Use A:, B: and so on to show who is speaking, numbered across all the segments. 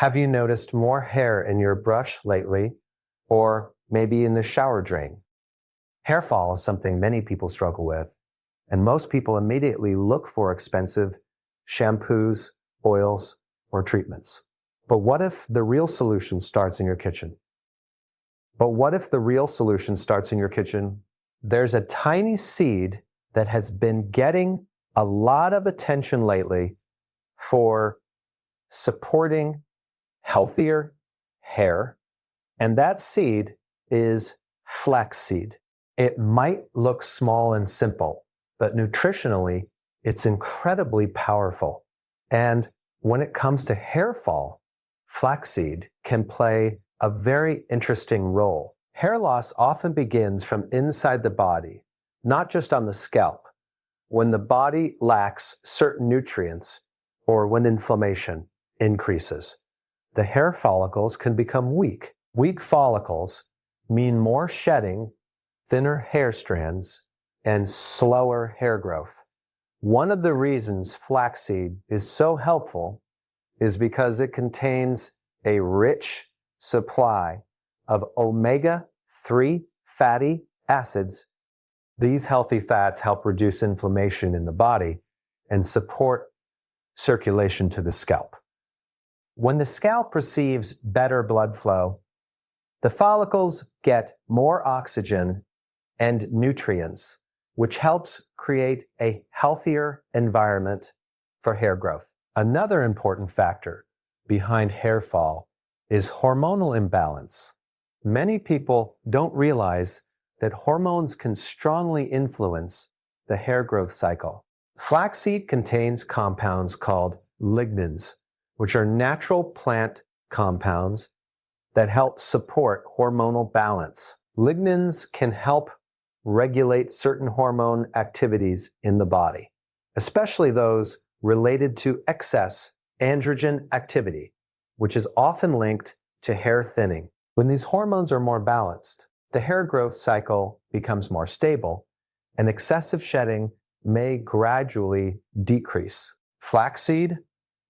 A: Have you noticed more hair in your brush lately, or maybe in the shower drain? Hair fall is something many people struggle with, and most people immediately look for expensive shampoos, oils, or treatments. But what if the real solution starts in your kitchen? There's a tiny seed that has been getting a lot of attention lately for supporting healthier hair, and that seed is flaxseed. It might look small and simple, but nutritionally, it's incredibly powerful. And when it comes to hair fall, flaxseed can play a very interesting role. Hair loss often begins from inside the body, not just on the scalp, when the body lacks certain nutrients or when inflammation increases. The hair follicles can become weak. Weak follicles mean more shedding, thinner hair strands, and slower hair growth. One of the reasons flaxseed is so helpful is because it contains a rich supply of omega-3 fatty acids. These healthy fats help reduce inflammation in the body and support circulation to the scalp. When the scalp receives better blood flow, the follicles get more oxygen and nutrients, which helps create a healthier environment for hair growth. Another important factor behind hair fall is hormonal imbalance. Many people don't realize that hormones can strongly influence the hair growth cycle. Flaxseed contains compounds called lignans, which are natural plant compounds that help support hormonal balance. Lignans can help regulate certain hormone activities in the body, especially those related to excess androgen activity, which is often linked to hair thinning. When these hormones are more balanced, the hair growth cycle becomes more stable, and excessive shedding may gradually decrease. Flaxseed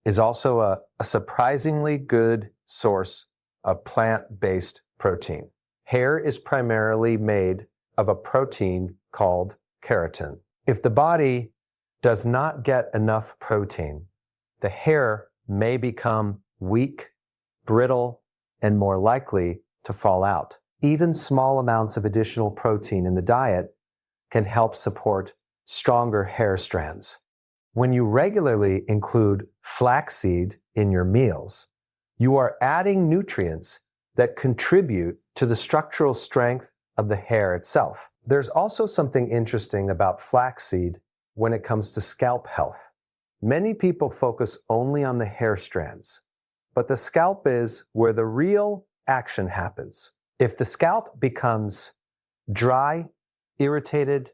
A: is also a surprisingly good source of plant-based protein. Hair is primarily made of a protein called keratin. If the body does not get enough protein, the hair may become weak, brittle, and more likely to fall out. Even small amounts of additional protein in the diet can help support stronger hair strands. When you regularly include flaxseed in your meals, you are adding nutrients that contribute to the structural strength of the hair itself. There's also something interesting about flaxseed when it comes to scalp health. Many people focus only on the hair strands, but the scalp is where the real action happens. If the scalp becomes dry, irritated,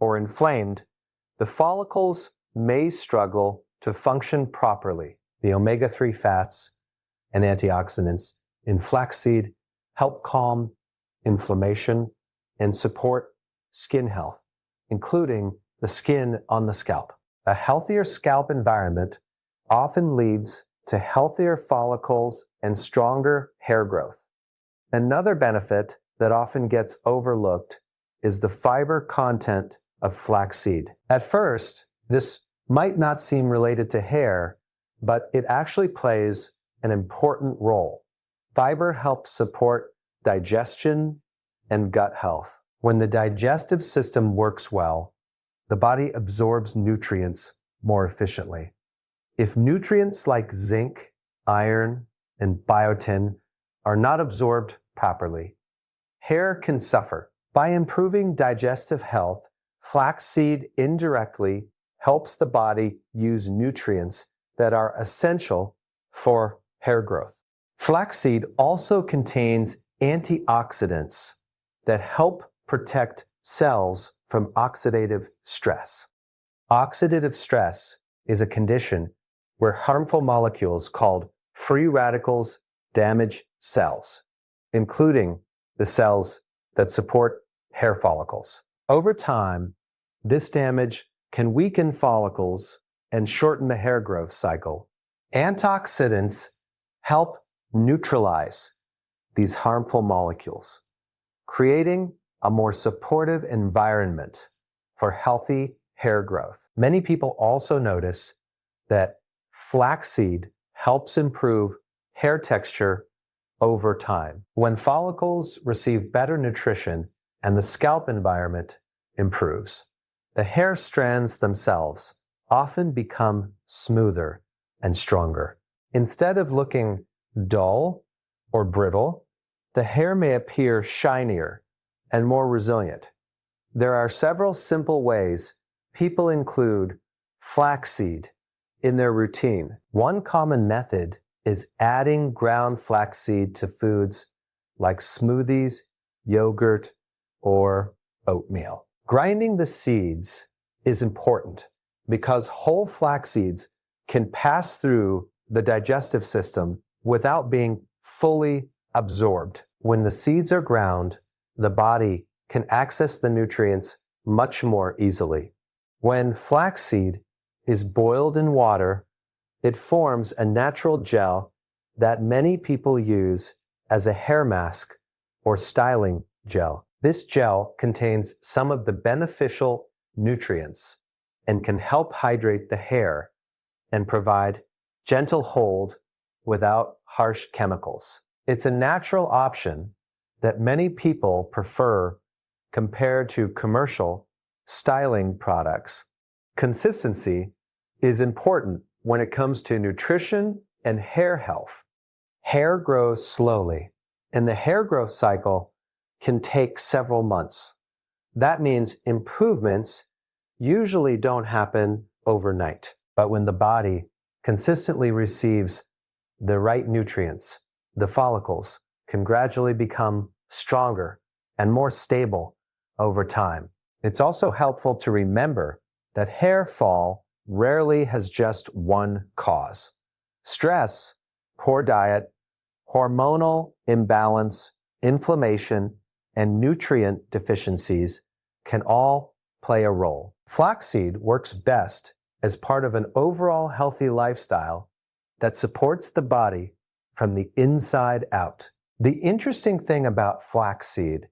A: or inflamed, the follicles may struggle to function properly. The omega-3 fats and antioxidants in flaxseed help calm inflammation and support skin health, including the skin on the scalp. A healthier scalp environment often leads to healthier follicles and stronger hair growth. Another benefit that often gets overlooked is the fiber content of flaxseed. At first, this might not seem related to hair, but it actually plays an important role. Fiber helps support digestion and gut health. When the digestive system works well, the body absorbs nutrients more efficiently. If nutrients like zinc, iron, and biotin are not absorbed properly, hair can suffer. By improving digestive health, flaxseed indirectly helps the body use nutrients that are essential for hair growth. Flaxseed also contains antioxidants that help protect cells from oxidative stress. Oxidative stress is a condition where harmful molecules called free radicals damage cells, including the cells that support hair follicles. Over time, this damage can weaken follicles and shorten the hair growth cycle. Antioxidants help neutralize these harmful molecules, creating a more supportive environment for healthy hair growth. Many people also notice that flaxseed helps improve hair texture over time. When follicles receive better nutrition and the scalp environment improves, the hair strands themselves often become smoother and stronger. Instead of looking dull or brittle, the hair may appear shinier and more resilient. There are several simple ways people include flaxseed in their routine. One common method is adding ground flaxseed to foods like smoothies, yogurt, or oatmeal. Grinding the seeds is important because whole flax seeds can pass through the digestive system without being fully absorbed. When the seeds are ground, the body can access the nutrients much more easily. When flaxseed is boiled in water, it forms a natural gel that many people use as a hair mask or styling gel. This gel contains some of the beneficial nutrients and can help hydrate the hair and provide gentle hold without harsh chemicals. It's a natural option that many people prefer compared to commercial styling products. Consistency is important when it comes to nutrition and hair health. Hair grows slowly, and the hair growth cycle can take several months. That means improvements usually don't happen overnight. But when the body consistently receives the right nutrients, the follicles can gradually become stronger and more stable over time. It's also helpful to remember that hair fall rarely has just one cause. Stress, poor diet, hormonal imbalance, inflammation, and nutrient deficiencies can all play a role. Flaxseed works best as part of an overall healthy lifestyle that supports the body from the inside out. The interesting thing about flaxseed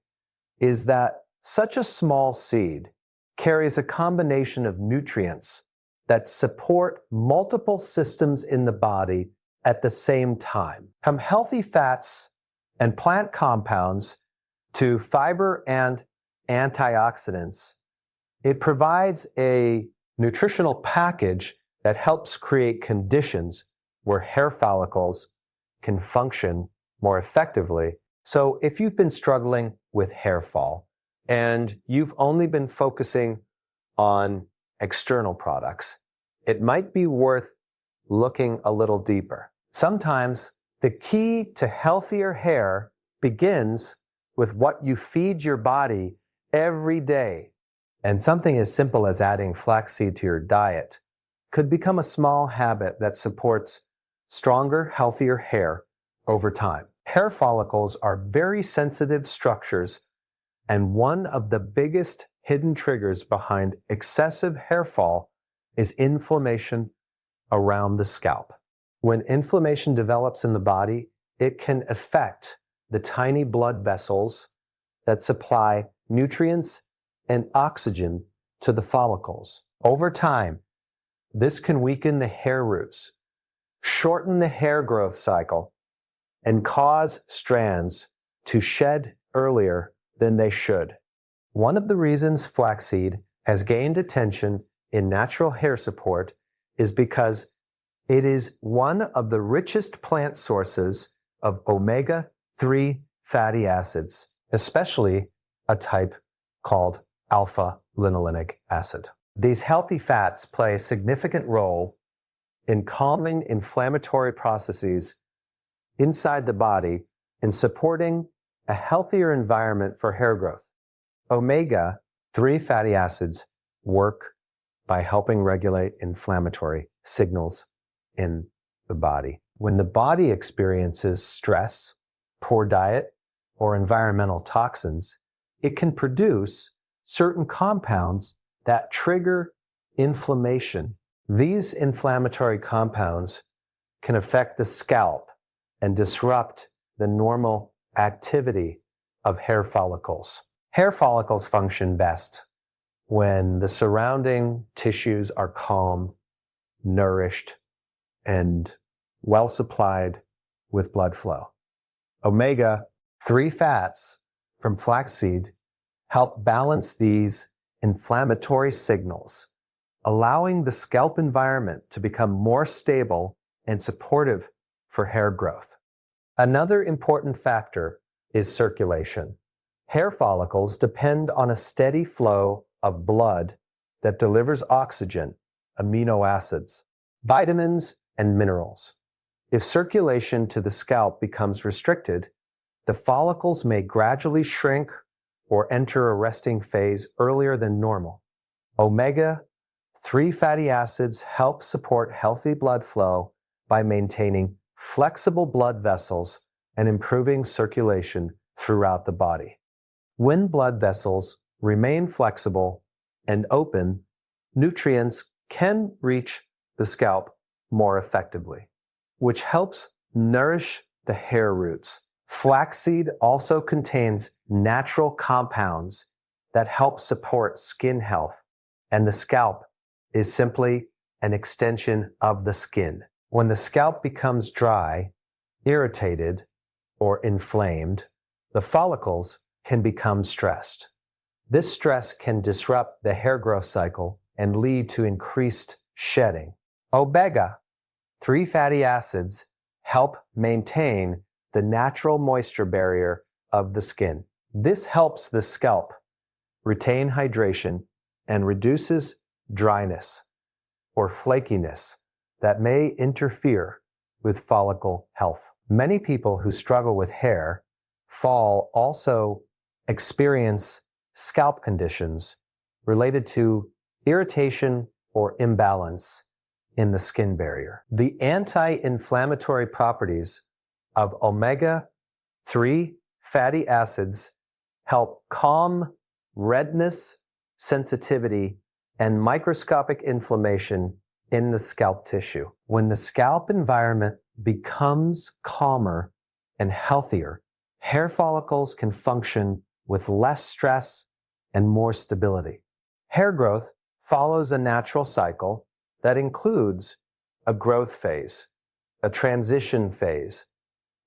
A: is that such a small seed carries a combination of nutrients that support multiple systems in the body at the same time. From healthy fats and plant compounds to fiber and antioxidants, it provides a nutritional package that helps create conditions where hair follicles can function more effectively. So if you've been struggling with hair fall and you've only been focusing on external products, it might be worth looking a little deeper. Sometimes the key to healthier hair begins with what you feed your body every day. And something as simple as adding flaxseed to your diet could become a small habit that supports stronger, healthier hair over time. Hair follicles are very sensitive structures, and one of the biggest hidden triggers behind excessive hair fall is inflammation around the scalp. When inflammation develops in the body, it can affect the tiny blood vessels that supply nutrients and oxygen to the follicles. Over time, this can weaken the hair roots, shorten the hair growth cycle, and cause strands to shed earlier than they should. One of the reasons flaxseed has gained attention in natural hair support is because it is one of the richest plant sources of omega-3 fatty acids, especially a type called alpha-linolenic acid. These healthy fats play a significant role in calming inflammatory processes inside the body and supporting a healthier environment for hair growth. Omega-3 fatty acids work by helping regulate inflammatory signals in the body. When the body experiences stress, poor diet, or environmental toxins, it can produce certain compounds that trigger inflammation. These inflammatory compounds can affect the scalp and disrupt the normal activity of hair follicles. Hair follicles function best when the surrounding tissues are calm, nourished, and well supplied with blood flow. Omega-3 fats from flaxseed help balance these inflammatory signals, allowing the scalp environment to become more stable and supportive for hair growth. Another important factor is circulation. Hair follicles depend on a steady flow of blood that delivers oxygen, amino acids, vitamins, and minerals. If circulation to the scalp becomes restricted, the follicles may gradually shrink or enter a resting phase earlier than normal. Omega-3 fatty acids help support healthy blood flow by maintaining flexible blood vessels and improving circulation throughout the body. When blood vessels remain flexible and open, nutrients can reach the scalp more effectively, which helps nourish the hair roots. Flaxseed also contains natural compounds that help support skin health, and the scalp is simply an extension of the skin. When the scalp becomes dry, irritated, or inflamed, the follicles can become stressed. This stress can disrupt the hair growth cycle and lead to increased shedding. Omega-3 fatty acids help maintain the natural moisture barrier of the skin. This helps the scalp retain hydration and reduces dryness or flakiness that may interfere with follicle health. Many people who struggle with hair fall also experience scalp conditions related to irritation or imbalance in the skin barrier. The anti-inflammatory properties of omega-3 fatty acids help calm redness, sensitivity, and microscopic inflammation in the scalp tissue. When the scalp environment becomes calmer and healthier, hair follicles can function with less stress and more stability. Hair growth follows a natural cycle that includes a growth phase, a transition phase,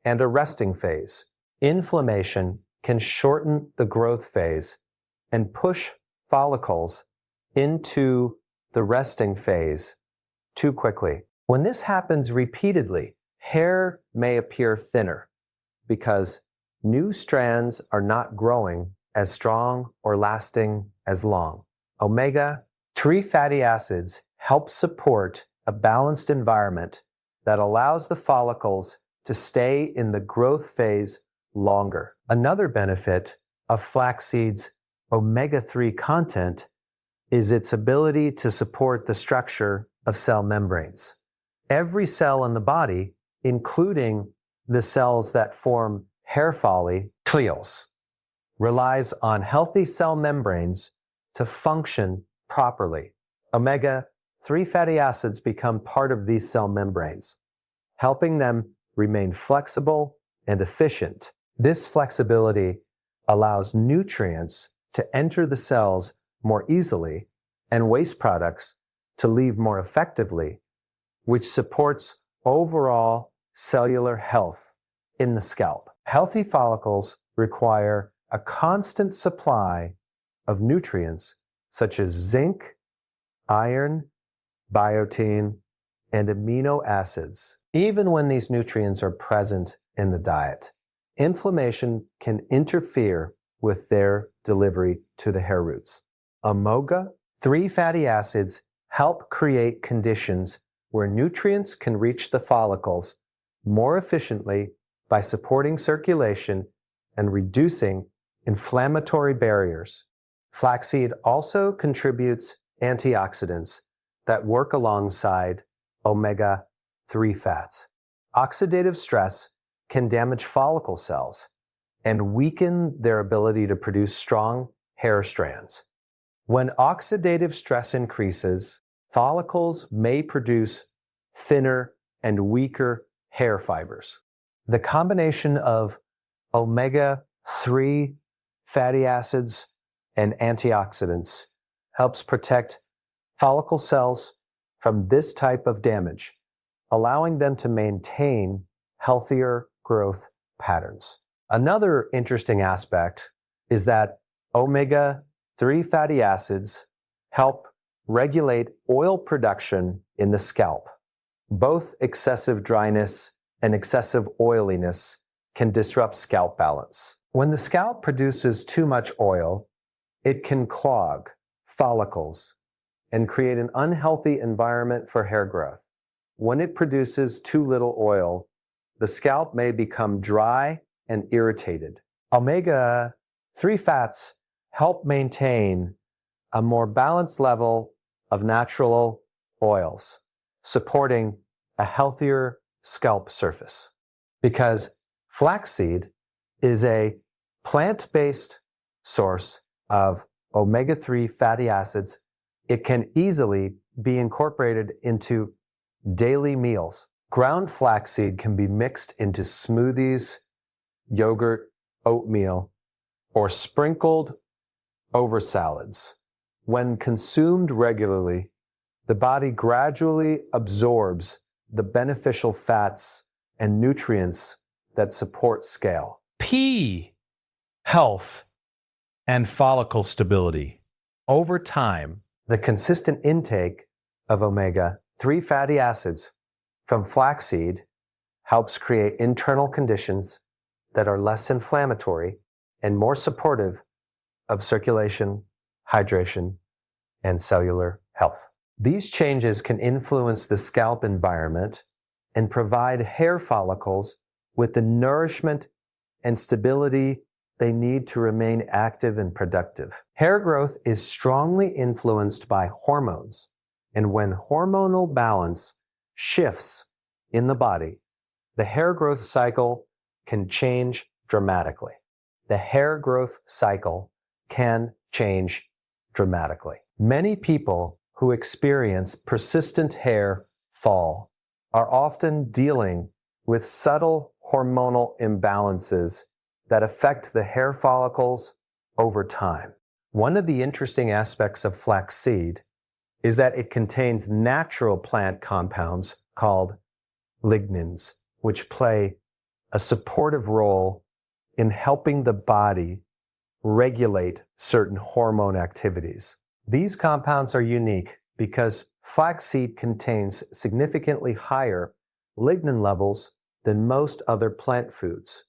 A: and a resting phase. Inflammation can shorten the growth phase and push follicles into the resting phase too quickly. When this happens repeatedly, hair may appear thinner because new strands are not growing as strong or lasting as long. Omega-3 fatty acids help support a balanced environment that allows the follicles to stay in the growth phase longer. Another benefit of flaxseed's omega-3 content is its ability to support the structure of cell membranes. Every cell in the body, including the cells that form hair follicles, relies on healthy cell membranes to function properly. Omega-3 fatty acids become part of these cell membranes, helping them remain flexible and efficient. This flexibility allows nutrients to enter the cells more easily and waste products to leave more effectively, which supports overall cellular health in the scalp. Healthy follicles require a constant supply of nutrients such as zinc, iron, biotin, and amino acids. Even when these nutrients are present in the diet, inflammation can interfere with their delivery to the hair roots. Omega-3 fatty acids help create conditions where nutrients can reach the follicles more efficiently by supporting circulation and reducing inflammatory barriers. Flaxseed also contributes antioxidants that work alongside omega-3 fats. Oxidative stress can damage follicle cells and weaken their ability to produce strong hair strands. When oxidative stress increases, follicles may produce thinner and weaker hair fibers. The combination of omega-3 fatty acids and antioxidants helps protect follicle cells from this type of damage, allowing them to maintain healthier growth patterns. Another interesting aspect is that omega-3 fatty acids help regulate oil production in the scalp. Both excessive dryness and excessive oiliness can disrupt scalp balance. When the scalp produces too much oil, it can clog follicles and create an unhealthy environment for hair growth. When it produces too little oil, the scalp may become dry and irritated. Omega-3 fats help maintain a more balanced level of natural oils, supporting a healthier scalp surface. Because flaxseed is a plant-based source of omega-3 fatty acids, it can easily be incorporated into daily meals. Ground flaxseed can be mixed into smoothies, yogurt, oatmeal, or sprinkled over salads. When consumed regularly, the body gradually absorbs the beneficial fats and nutrients that support scale.
B: P. Health and follicle stability. Over time,
A: the consistent intake of omega-3 fatty acids from flaxseed helps create internal conditions that are less inflammatory and more supportive of circulation, hydration, and cellular health. These changes can influence the scalp environment and provide hair follicles with the nourishment and stability they need to remain active and productive. Hair growth is strongly influenced by hormones, and when hormonal balance shifts in the body, the hair growth cycle can change dramatically. The hair growth cycle can change dramatically. Many people who experience persistent hair fall are often dealing with subtle hormonal imbalances that affect the hair follicles over time. One of the interesting aspects of flaxseed is that it contains natural plant compounds called lignins, which play a supportive role in helping the body regulate certain hormone activities. These compounds are unique because flaxseed contains significantly higher lignin levels than most other plant foods.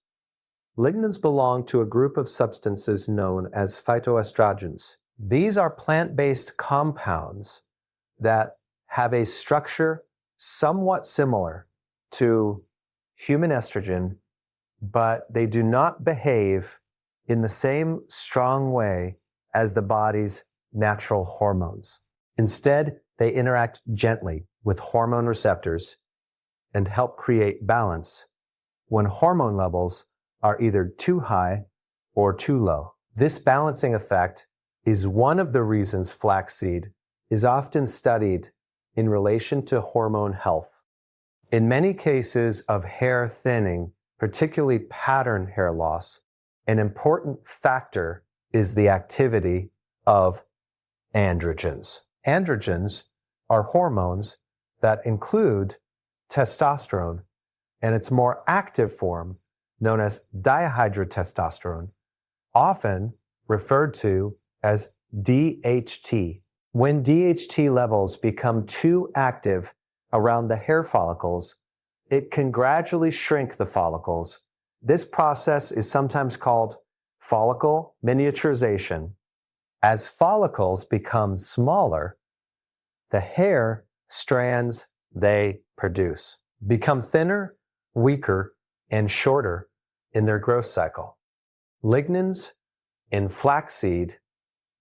A: Lignins belong to a group of substances known as phytoestrogens. These are plant-based compounds that have a structure somewhat similar to human estrogen, but they do not behave in the same strong way as the body's natural hormones. Instead, they interact gently with hormone receptors and help create balance when hormone levels are either too high or too low. This balancing effect is one of the reasons flaxseed is often studied in relation to hormone health. In many cases of hair thinning, particularly pattern hair loss, an important factor is the activity of androgens. Androgens are hormones that include testosterone and its more active form, known as dihydrotestosterone, often referred to as DHT. When DHT levels become too active around the hair follicles, it can gradually shrink the follicles. This process is sometimes called follicle miniaturization. As follicles become smaller, the hair strands they produce become thinner, weaker, and shorter in their growth cycle. Lignins in flaxseed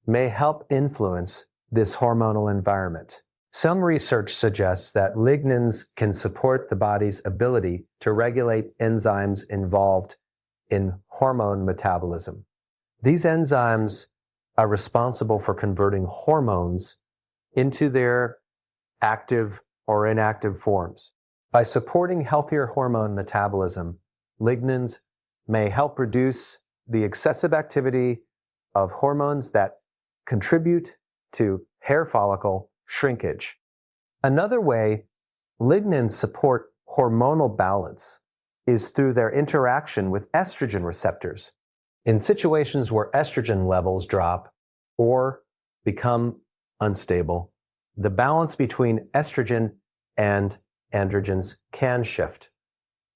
A: may help influence this hormonal environment. Some research suggests that lignins can support the body's ability to regulate enzymes involved in hormone metabolism. These enzymes are responsible for converting hormones into their active or inactive forms. By supporting healthier hormone metabolism, lignans may help reduce the excessive activity of hormones that contribute to hair follicle shrinkage. Another way lignans support hormonal balance is through their interaction with estrogen receptors. In situations where estrogen levels drop or become unstable, the balance between estrogen and androgens can shift.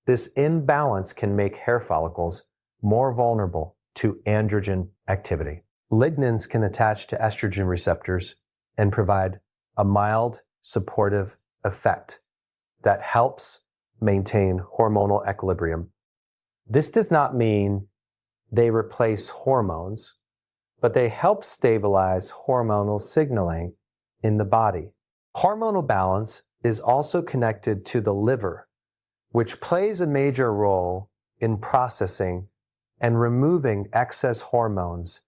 A: This imbalance can make hair follicles more vulnerable to androgen activity. Lignans can attach to estrogen receptors and provide a mild, supportive effect that helps maintain hormonal equilibrium. This does not mean they replace hormones, but they help stabilize hormonal signaling in the body. Hormonal balance is also connected to the liver, which plays a major role in processing and removing excess hormones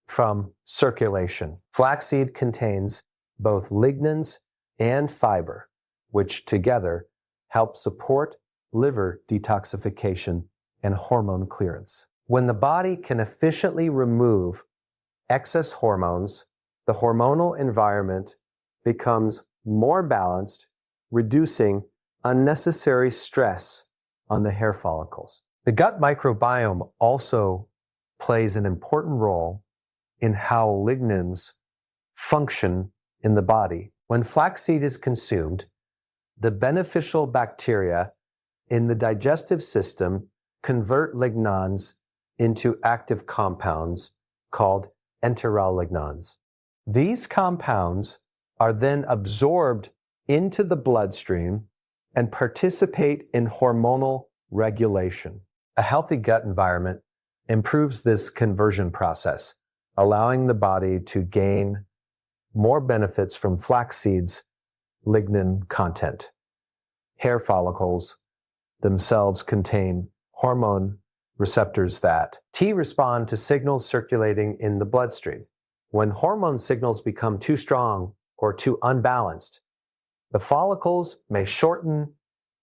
A: from circulation. Flaxseed contains both lignans and fiber, which together help support liver detoxification and hormone clearance. When the body can efficiently remove excess hormones, the hormonal environment becomes more balanced, reducing unnecessary stress on the hair follicles. The gut microbiome also plays an important role in how lignans function in the body. When flaxseed is consumed, the beneficial bacteria in the digestive system convert lignans into active compounds called enterolignans. These compounds are then absorbed into the bloodstream and participate in hormonal regulation. A healthy gut environment improves this conversion process, allowing the body to gain more benefits from flaxseed's lignan content. Hair follicles themselves contain hormone receptors that respond to signals circulating in the bloodstream. When hormone signals become too strong or too unbalanced, the follicles may shorten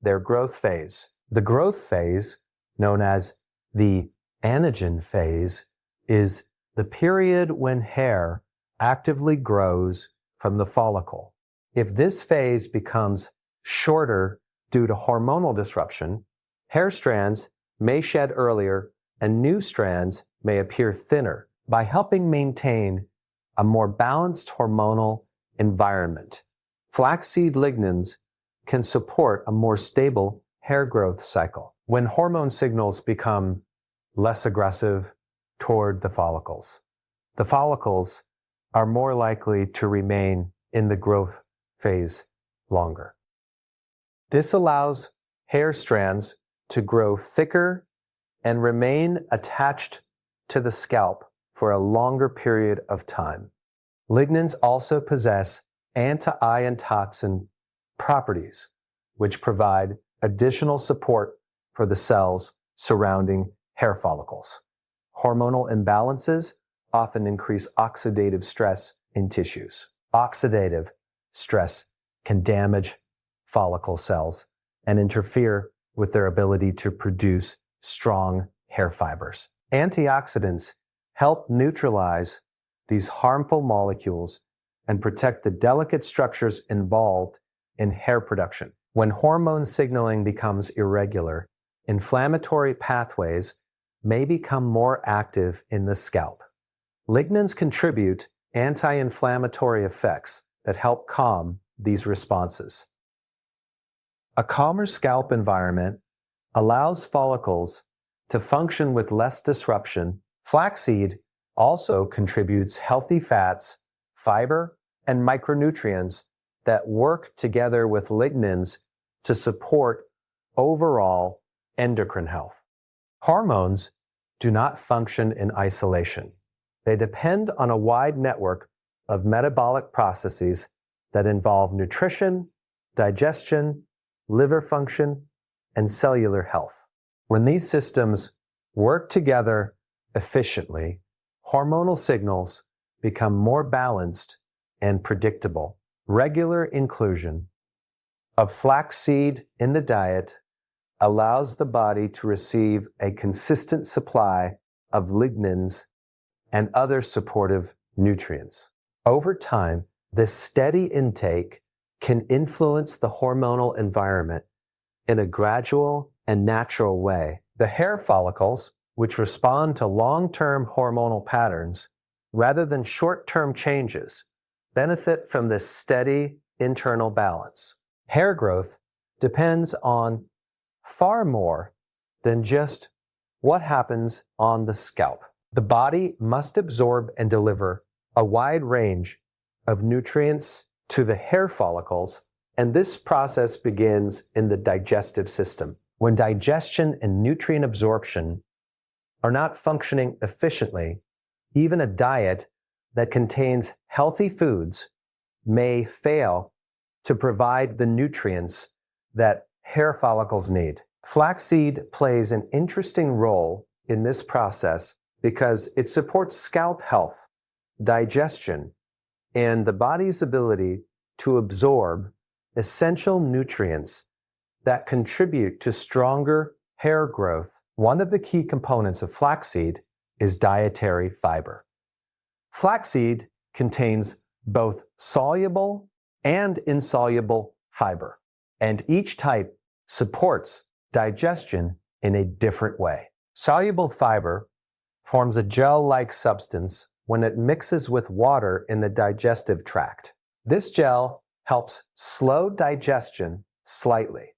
A: their growth phase. The growth phase, known as the anagen phase, is the period when hair actively grows from the follicle. If this phase becomes shorter due to hormonal disruption, hair strands may shed earlier and new strands may appear thinner. By helping maintain a more balanced hormonal environment, flaxseed lignans can support a more stable hair growth cycle. When hormone signals become less aggressive toward the follicles are more likely to remain in the growth phase longer. This allows hair strands to grow thicker and remain attached to the scalp for a longer period of time. Lignans also possess anti-ion toxin properties, which provide additional support for the cells surrounding hair follicles. Hormonal imbalances often increase oxidative stress in tissues. Oxidative stress can damage follicle cells and interfere with their ability to produce strong hair fibers. Antioxidants help neutralize these harmful molecules and protect the delicate structures involved in hair production. When hormone signaling becomes irregular, inflammatory pathways may become more active in the scalp. Lignans contribute anti-inflammatory effects that help calm these responses. A calmer scalp environment allows follicles to function with less disruption. Flaxseed also contributes healthy fats, fiber, and micronutrients that work together with lignans to support overall endocrine health. Hormones do not function in isolation. They depend on a wide network of metabolic processes that involve nutrition, digestion, liver function, and cellular health. When these systems work together efficiently, hormonal signals become more balanced and predictable. Regular inclusion of flaxseed in the diet allows the body to receive a consistent supply of lignins and other supportive nutrients. Over time, this steady intake can influence the hormonal environment in a gradual and natural way. The hair follicles, which respond to long-term hormonal patterns rather than short-term changes, benefit from this steady internal balance. Hair growth depends on far more than just what happens on the scalp. The body must absorb and deliver a wide range of nutrients to the hair follicles, and this process begins in the digestive system. When digestion and nutrient absorption are not functioning efficiently, even a diet that contains healthy foods may fail to provide the nutrients that hair follicles need. Flaxseed plays an interesting role in this process because it supports scalp health, digestion, and the body's ability to absorb essential nutrients that contribute to stronger hair growth. One of the key components of flaxseed is dietary fiber. Flaxseed contains both soluble and insoluble fiber, and each type supports digestion in a different way. Soluble fiber forms a gel-like substance when it mixes with water in the digestive tract. This gel helps slow digestion slightly,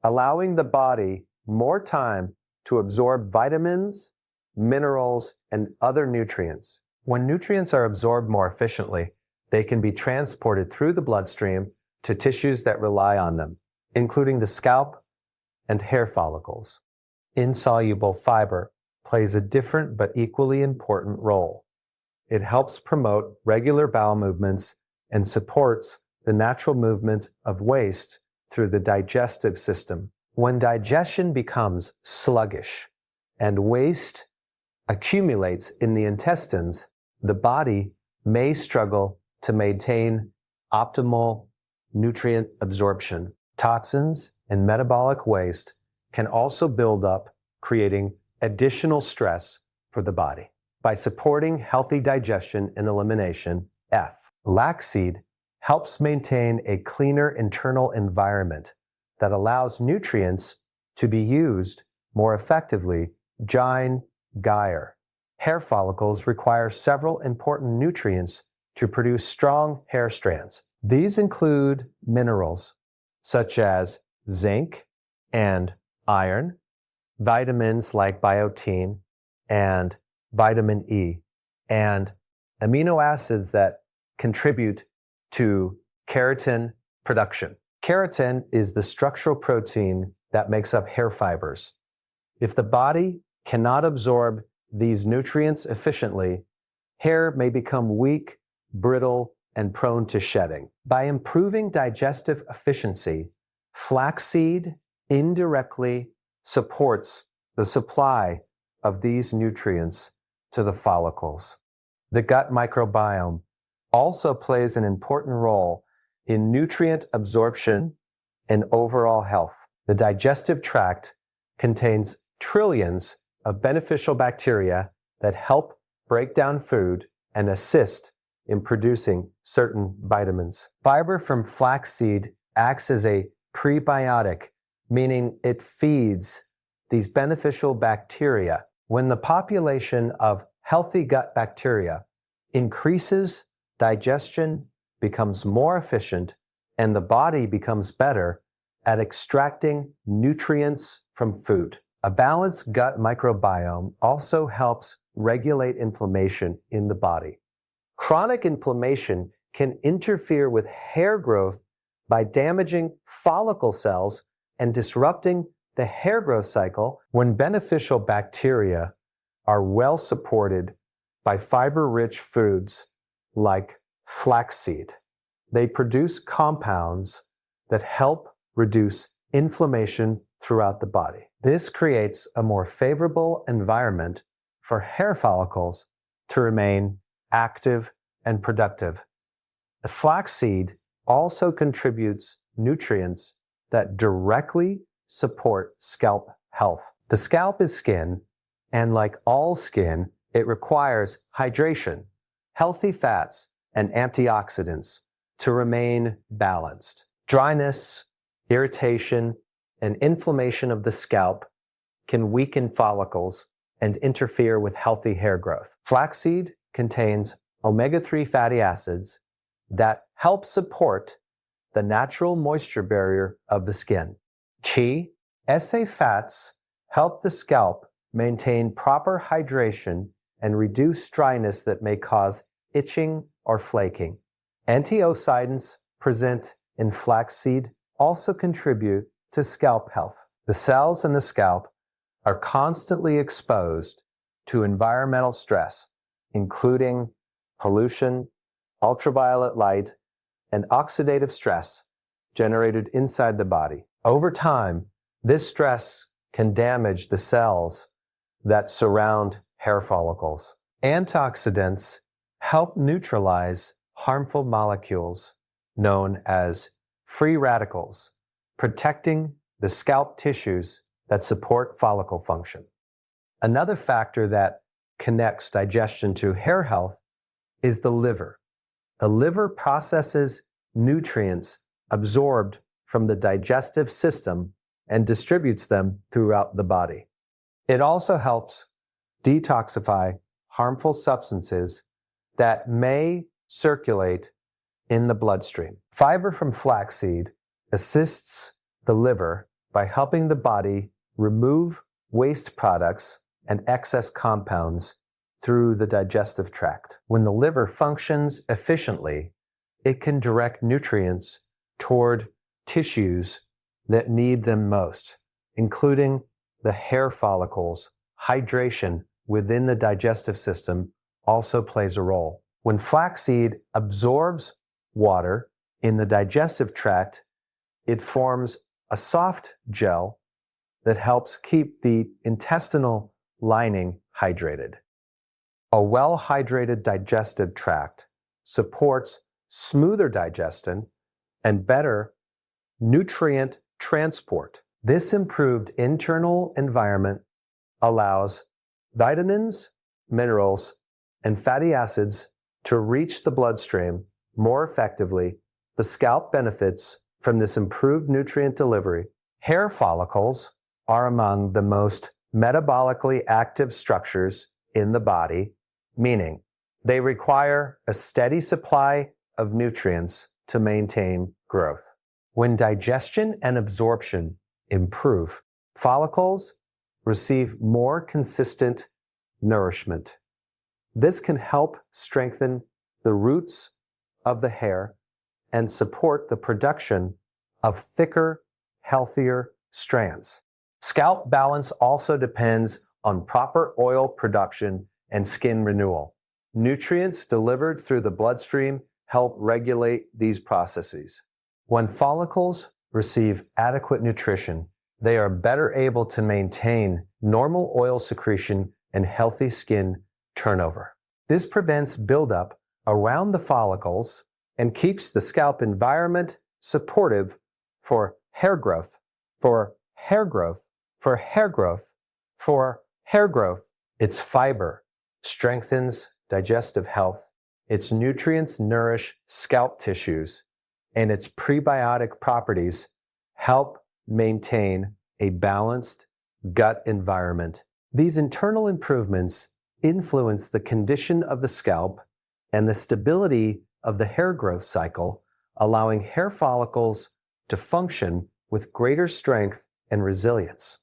A: allowing the body more time to absorb vitamins, minerals, and other nutrients. When nutrients are absorbed more efficiently, they can be transported through the bloodstream to tissues that rely on them, including the scalp and hair follicles. Insoluble fiber plays a different but equally important role. It helps promote regular bowel movements and supports the natural movement of waste through the digestive system. When digestion becomes sluggish and waste accumulates in the intestines, the body may struggle to maintain optimal nutrient absorption. Toxins and metabolic waste can also build up, creating additional stress for the body. By supporting healthy digestion and elimination, flaxseed helps maintain a cleaner internal environment that allows nutrients to be used more effectively. Geyer. Hair follicles require several important nutrients to produce strong hair strands. These include minerals such as zinc and iron, vitamins like biotin and vitamin E, and amino acids that contribute to keratin production. Keratin is the structural protein that makes up hair fibers. If the body cannot absorb these nutrients efficiently, hair may become weak, brittle, and prone to shedding. By improving digestive efficiency, flaxseed indirectly supports the supply of these nutrients to the follicles. The gut microbiome also plays an important role in nutrient absorption and overall health. The digestive tract contains trillions of beneficial bacteria that help break down food and assist in producing certain vitamins. Fiber from flaxseed acts as a prebiotic, meaning it feeds these beneficial bacteria. When the population of healthy gut bacteria increases, digestion becomes more efficient and the body becomes better at extracting nutrients from food. A balanced gut microbiome also helps regulate inflammation in the body. Chronic inflammation can interfere with hair growth by damaging follicle cells and disrupting the hair growth cycle. When beneficial bacteria are well supported by fiber-rich foods like flaxseed, they produce compounds that help reduce inflammation throughout the body. This creates a more favorable environment for hair follicles to remain active and productive. The flaxseed also contributes nutrients that directly support scalp health. The scalp is skin, and like all skin, it requires hydration, healthy fats, and antioxidants to remain balanced. Dryness, irritation, and inflammation of the scalp can weaken follicles and interfere with healthy hair growth. Flaxseed contains omega-3 fatty acids that help support the natural moisture barrier of the skin. SA fats help the scalp maintain proper hydration and reduce dryness that may cause itching or flaking. Antioxidants present in flaxseed also contribute to scalp health. The cells in the scalp are constantly exposed to environmental stress, including pollution, ultraviolet light, and oxidative stress generated inside the body. Over time, this stress can damage the cells that surround hair follicles. Antioxidants help neutralize harmful molecules known as free radicals, protecting the scalp tissues that support follicle function. Another factor that connects digestion to hair health is the liver. The liver processes nutrients absorbed from the digestive system and distributes them throughout the body. It also helps detoxify harmful substances that may circulate in the bloodstream. Fiber from flaxseed assists the liver by helping the body remove waste products and excess compounds through the digestive tract. When the liver functions efficiently, it can direct nutrients toward tissues that need them most, including the hair follicles. Hydration within the digestive system also plays a role. When flaxseed absorbs water in the digestive tract, it forms a soft gel that helps keep the intestinal lining hydrated. A well-hydrated digestive tract supports smoother digestion and better nutrient transport. This improved internal environment allows vitamins, minerals, and fatty acids to reach the bloodstream more effectively. The scalp benefits from this improved nutrient delivery. Hair follicles are among the most metabolically active structures in the body, meaning they require a steady supply of nutrients to maintain growth. When digestion and absorption improve, follicles receive more consistent nourishment. This can help strengthen the roots of the hair and support the production of thicker, healthier strands. Scalp balance also depends on proper oil production and skin renewal. Nutrients delivered through the bloodstream help regulate these processes. When follicles receive adequate nutrition, they are better able to maintain normal oil secretion and healthy skin turnover. This prevents buildup around the follicles and keeps the scalp environment supportive for hair growth, for hair growth, for hair growth, for hair growth. Its fiber strengthens digestive health, its nutrients nourish scalp tissues, and its prebiotic properties help maintain a balanced gut environment. These internal improvements influence the condition of the scalp and the stability of the hair growth cycle, allowing hair follicles to function with greater strength and resilience.